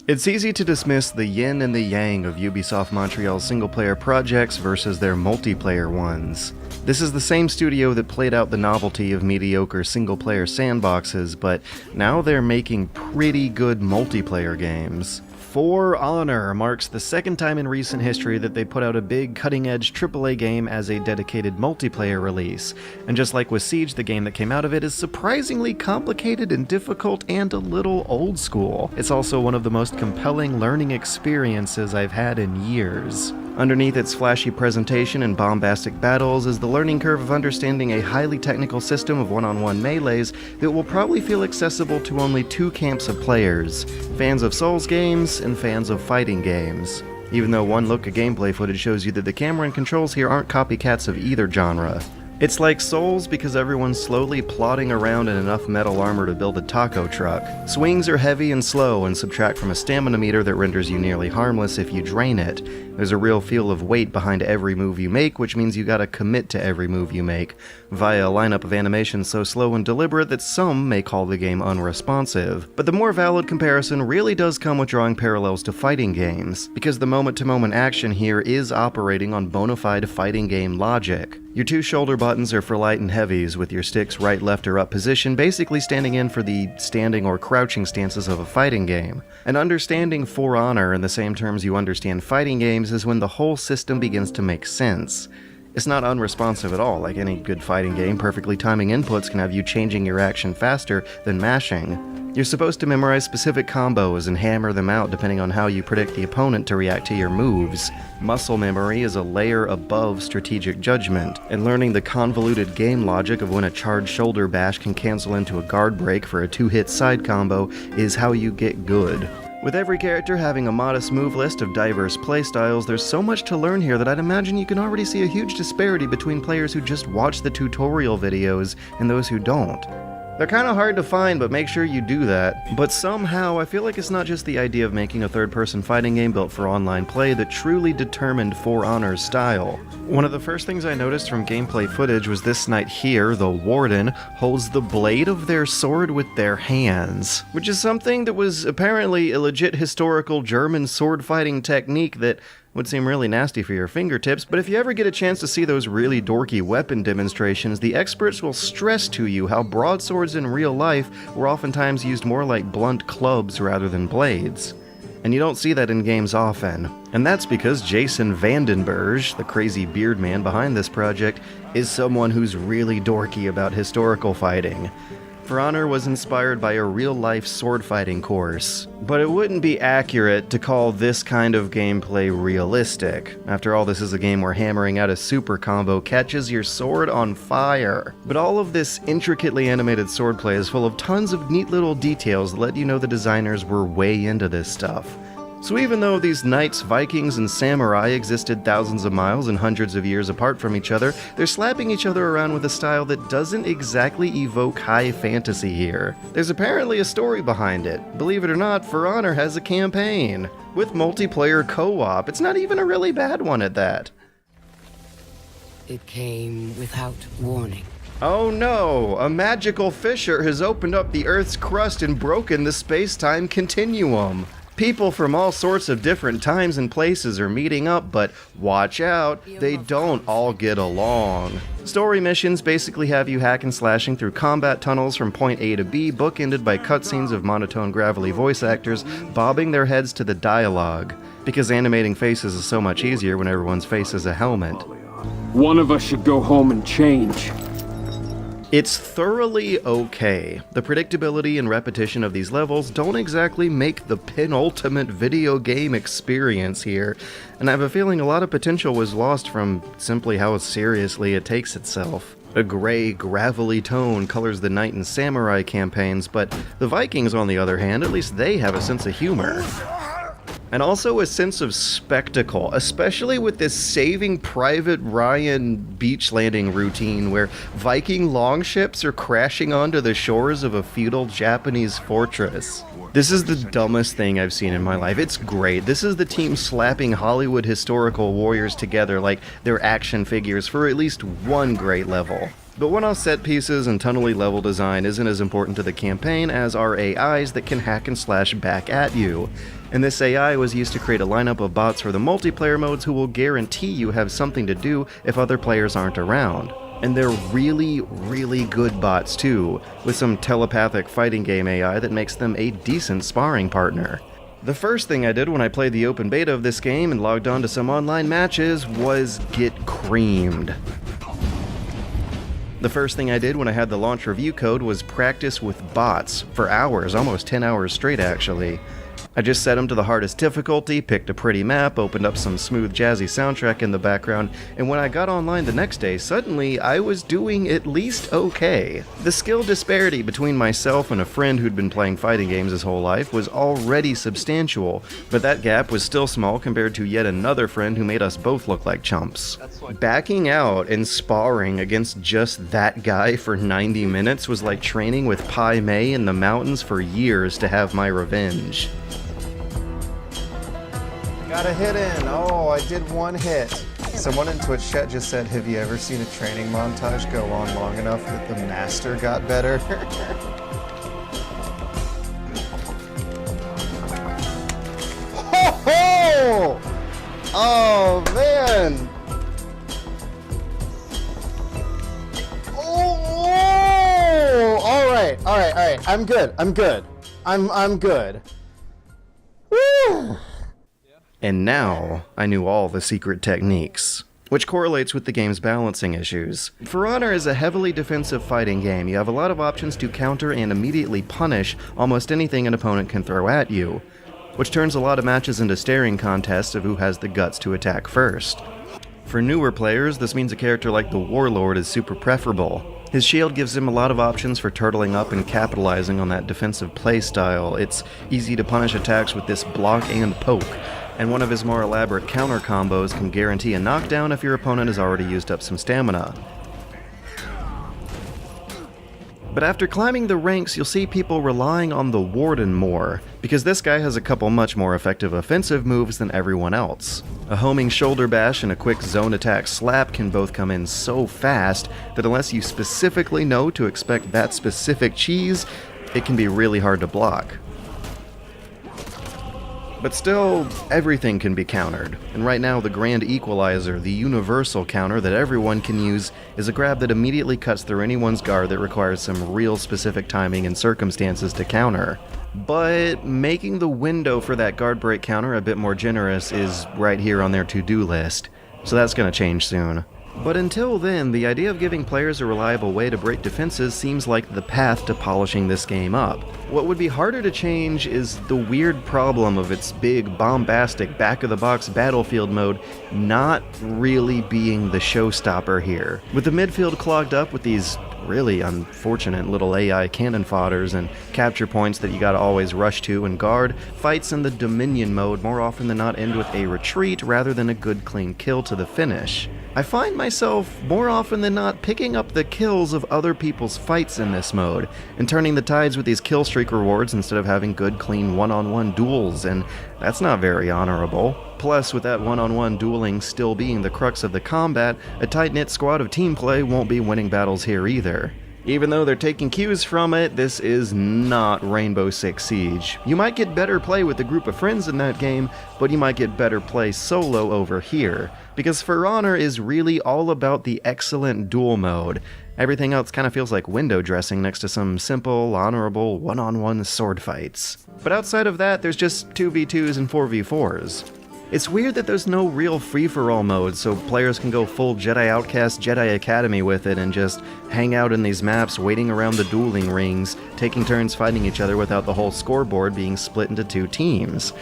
It's easy to dismiss the yin and the yang of Ubisoft Montreal's single-player projects versus their multiplayer ones. This is the same studio that played out the novelty of mediocre single-player sandboxes, but now they're making pretty good multiplayer games. For Honor marks the second time in recent history that they put out a big, cutting-edge AAA game as a dedicated multiplayer release. And just like with Siege, the game that came out of it is surprisingly complicated and difficult and a little old school. It's also one of the most compelling learning experiences I've had in years. Underneath its flashy presentation and bombastic battles is the learning curve of understanding a highly technical system of one-on-one melees that will probably feel accessible to only two camps of players: fans of Souls games and fans of fighting games. Even though one look at gameplay footage shows you that the camera and controls here aren't copycats of either genre. It's like Souls because everyone's slowly plodding around in enough metal armor to build a taco truck. Swings are heavy and slow and subtract from a stamina meter that renders you nearly harmless if you drain it. There's a real feel of weight behind every move you make, which means you gotta commit to every move you make, via a lineup of animations so slow and deliberate that some may call the game unresponsive. But the more valid comparison really does come with drawing parallels to fighting games, because the moment-to-moment action here is operating on bona fide fighting game logic. Your two shoulder buttons are for light and heavies, with your sticks right, left, or up position, basically standing in for the standing or crouching stances of a fighting game. And understanding For Honor in the same terms you understand fighting games is when the whole system begins to make sense. It's not unresponsive at all. Like any good fighting game, perfectly timing inputs can have you changing your action faster than mashing. You're supposed to memorize specific combos and hammer them out depending on how you predict the opponent to react to your moves. Muscle memory is a layer above strategic judgment, and learning the convoluted game logic of when a charged shoulder bash can cancel into a guard break for a two-hit side combo is how you get good. With every character having a modest move list of diverse playstyles, there's so much to learn here that I'd imagine you can already see a huge disparity between players who just watch the tutorial videos and those who don't. They're kinda hard to find, but make sure you do that. But somehow, I feel like it's not just the idea of making a third-person fighting game built for online play that truly determined For Honor's style. One of the first things I noticed from gameplay footage was this knight here, the Warden, holds the blade of their sword with their hands, which is something that was apparently a legit historical German sword-fighting technique that would seem really nasty for your fingertips, but if you ever get a chance to see those really dorky weapon demonstrations, the experts will stress to you how broadswords in real life were oftentimes used more like blunt clubs rather than blades. And you don't see that in games often. And that's because Jason Vandenberg, the crazy beard man behind this project, is someone who's really dorky about historical fighting. For Honor was inspired by a real-life sword-fighting course, but it wouldn't be accurate to call this kind of gameplay realistic. After all, this is a game where hammering out a super combo catches your sword on fire. But all of this intricately animated swordplay is full of tons of neat little details that let you know the designers were way into this stuff. So even though these knights, Vikings, and samurai existed thousands of miles and hundreds of years apart from each other, they're slapping each other around with a style that doesn't exactly evoke high fantasy here. There's apparently a story behind it. Believe it or not, For Honor has a campaign. With multiplayer co-op. It's not even a really bad one at that. It came without warning. Oh no! A magical fissure has opened up the Earth's crust and broken the space-time continuum. People from all sorts of different times and places are meeting up, but watch out, they don't all get along. Story missions basically have you hack and slashing through combat tunnels from point A to B, bookended by cutscenes of monotone gravelly voice actors bobbing their heads to the dialogue. Because animating faces is so much easier when everyone's face is a helmet. One of us should go home and change. It's thoroughly okay. The predictability and repetition of these levels don't exactly make the penultimate video game experience here, and I have a feeling a lot of potential was lost from simply how seriously it takes itself. A gray, gravelly tone colors the Knight and Samurai campaigns, but the Vikings, on the other hand, at least they have a sense of humor. And also a sense of spectacle, especially with this Saving Private Ryan beach landing routine where Viking longships are crashing onto the shores of a feudal Japanese fortress. This is the dumbest thing I've seen in my life. It's great. This is the team slapping Hollywood historical warriors together like they're action figures for at least one great level. But one-off set pieces and tunnely level design isn't as important to the campaign as are AIs that can hack and slash back at you. And this AI was used to create a lineup of bots for the multiplayer modes who will guarantee you have something to do if other players aren't around. And they're really, really good bots too, with some telepathic fighting game AI that makes them a decent sparring partner. The first thing I did when I played the open beta of this game and logged on to some online matches was get creamed. The first thing I did when I had the launch review code was practice with bots for hours, almost 10 hours straight actually. I just set them to the hardest difficulty, picked a pretty map, opened up some smooth jazzy soundtrack in the background, and when I got online the next day, suddenly I was doing at least okay. The skill disparity between myself and a friend who'd been playing fighting games his whole life was already substantial, but that gap was still small compared to yet another friend who made us both look like chumps. Backing out and sparring against just that guy for 90 minutes was like training with Pai Mei in the mountains for years to have my revenge. Got a hit in. Oh, I did one hit. Someone in Twitch chat just said, have you ever seen a training montage go on long enough that the master got better? Ho ho! Oh, man! Oh! Alright. I'm good. I'm good. Woo! And now, I knew all the secret techniques, which correlates with the game's balancing issues. For Honor is a heavily defensive fighting game. You have a lot of options to counter and immediately punish almost anything an opponent can throw at you, which turns a lot of matches into staring contests of who has the guts to attack first. For newer players, this means a character like the Warlord is super preferable. His shield gives him a lot of options for turtling up and capitalizing on that defensive playstyle. It's easy to punish attacks with this block and poke, and one of his more elaborate counter combos can guarantee a knockdown if your opponent has already used up some stamina. But after climbing the ranks, you'll see people relying on the Warden more, because this guy has a couple much more effective offensive moves than everyone else. A homing shoulder bash and a quick zone attack slap can both come in so fast that unless you specifically know to expect that specific cheese, it can be really hard to block. But still, everything can be countered, and right now the grand equalizer, the universal counter that everyone can use, is a grab that immediately cuts through anyone's guard that requires some real specific timing and circumstances to counter. But making the window for that guard break counter a bit more generous is right here on their to-do list, so that's going to change soon. But until then, the idea of giving players a reliable way to break defenses seems like the path to polishing this game up. What would be harder to change is the weird problem of its big, bombastic, back-of-the-box battlefield mode not really being the showstopper here. With the midfield clogged up with these really unfortunate little AI cannon fodders and capture points that you gotta always rush to and guard, fights in the Dominion mode more often than not end with a retreat rather than a good clean kill to the finish. I find myself more often than not picking up the kills of other people's fights in this mode and turning the tides with these kill streak rewards instead of having good clean one-on-one duels, and that's not very honorable. Plus, with that one-on-one dueling still being the crux of the combat, a tight-knit squad of team play won't be winning battles here either. Even though they're taking cues from it, this is not Rainbow Six Siege. You might get better play with a group of friends in that game, but you might get better play solo over here, because For Honor is really all about the excellent duel mode. Everything else kind of feels like window dressing next to some simple, honorable, one-on-one sword fights. But outside of that, there's just 2v2s and 4v4s. It's weird that there's no real free-for-all mode, so players can go full Jedi Outcast Jedi Academy with it and just hang out in these maps waiting around the dueling rings, taking turns fighting each other without the whole scoreboard being split into two teams.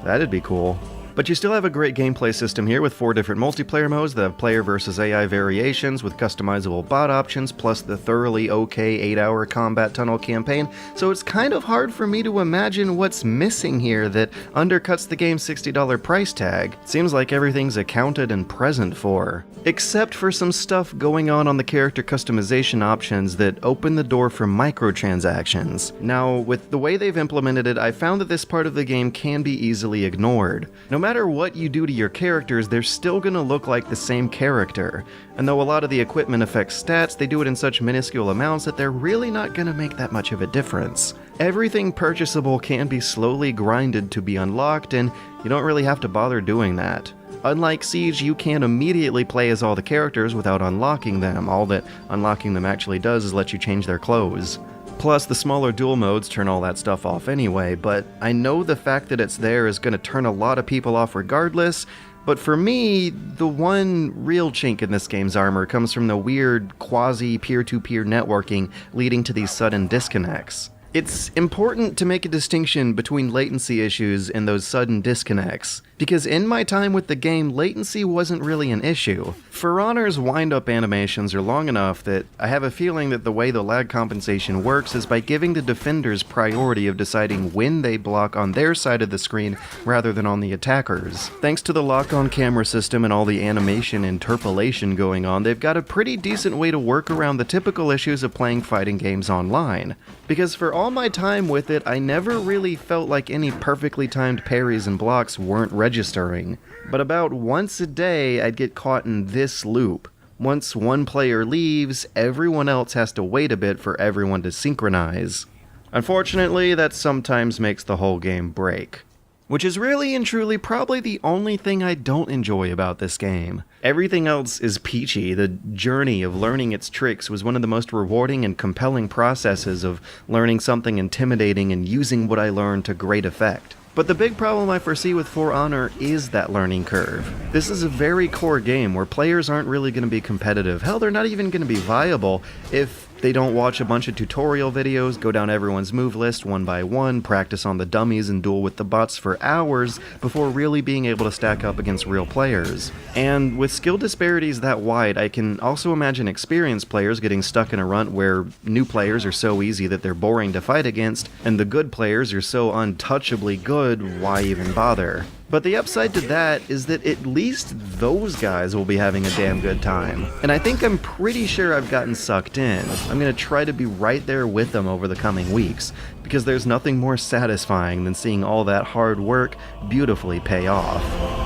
That'd be cool. But you still have a great gameplay system here with 4 different multiplayer modes that have player versus AI variations with customizable bot options, plus the thoroughly okay 8-hour combat tunnel campaign, so it's kind of hard for me to imagine what's missing here that undercuts the game's $60 price tag. Seems like everything's accounted and present for. Except for some stuff going on the character customization options that open the door for microtransactions. Now, with the way they've implemented it, I found that this part of the game can be easily ignored. No matter what you do to your characters, they're still gonna look like the same character. And though a lot of the equipment affects stats, they do it in such minuscule amounts that they're really not gonna make that much of a difference. Everything purchasable can be slowly grinded to be unlocked, and you don't really have to bother doing that. Unlike Siege, you can't immediately play as all the characters without unlocking them. All that unlocking them actually does is let you change their clothes. Plus, the smaller duel modes turn all that stuff off anyway, but I know the fact that it's there is going to turn a lot of people off regardless, but for me, the one real chink in this game's armor comes from the weird quasi-peer-to-peer networking leading to these sudden disconnects. It's important to make a distinction between latency issues and those sudden disconnects, because in my time with the game, latency wasn't really an issue. For Honor's wind-up animations are long enough that I have a feeling that the way the lag compensation works is by giving the defenders priority of deciding when they block on their side of the screen rather than on the attacker's. Thanks to the lock-on camera system and all the animation interpolation going on, they've got a pretty decent way to work around the typical issues of playing fighting games online. Because for all my time with it, I never really felt like any perfectly timed parries and blocks weren't registering. But about once a day, I'd get caught in this loop. Once one player leaves, everyone else has to wait a bit for everyone to synchronize. Unfortunately, that sometimes makes the whole game break. Which is really and truly probably the only thing I don't enjoy about this game. Everything else is peachy. The journey of learning its tricks was one of the most rewarding and compelling processes of learning something intimidating and using what I learned to great effect. But the big problem I foresee with For Honor is that learning curve. This is a very core game where players aren't really going to be competitive. Hell, they're not even going to be viable if they don't watch a bunch of tutorial videos, go down everyone's move list one by one, practice on the dummies and duel with the bots for hours before really being able to stack up against real players. And with skill disparities that wide, I can also imagine experienced players getting stuck in a rut where new players are so easy that they're boring to fight against, and the good players are so untouchably good, why even bother? But the upside to that is that at least those guys will be having a damn good time. And I think I'm pretty sure I've gotten sucked in. I'm gonna try to be right there with them over the coming weeks, because there's nothing more satisfying than seeing all that hard work beautifully pay off.